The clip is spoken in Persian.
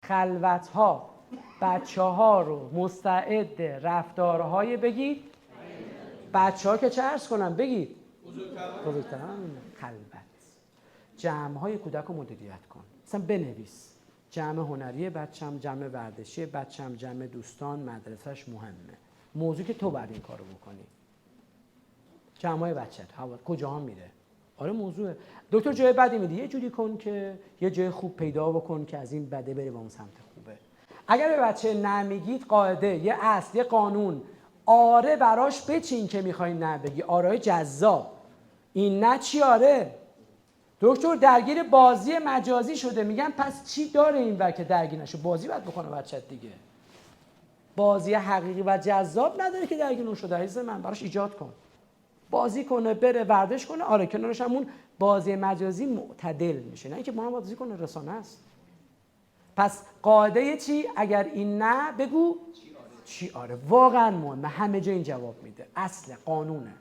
خلوت ها بچه ها رو مستعد رفتارهای بگید بچه ها که چه عرض کنم بگید بزرگتر خلوت. جمع های کودک رو مدیریت کن، مثلا بنویس جمع هنری بچم، جمع ورزشی بچم، جمع دوستان، مدرسهش مهمه. موضوع که تو باید این کارو بکنی. جمع های بچت کجاها میره؟ آره موضوعه. دکتر جای بدی میدی، یه جوری کن که یه جای خوب پیدا بکن که از این بده بره به اون سمت خوبه. اگر به بچه نمیگید قاعده، یه اصل، یه قانون آره براش بچین که میخوای نه بگی. آره جذاب. این نه چی آره؟ دکتر درگیر بازی مجازی شده، میگن پس چی داره این ور که درگیر نشه؟ بازی باید بکنه بچت دیگه. بازی حقیقی و جذاب نداره که درگیر اون شده. عزیز من براش ایجاد کن. بازی کنه، بره ورزش کنه، آره کنارش همون بازی مجازی معتدل میشه، نه اینکه با هم بازی کنه رسانه است. پس قاعده چی؟ اگر این نه بگو چی آره. واقعا مهمه، همه جا این جواب میده، اصل قانونه.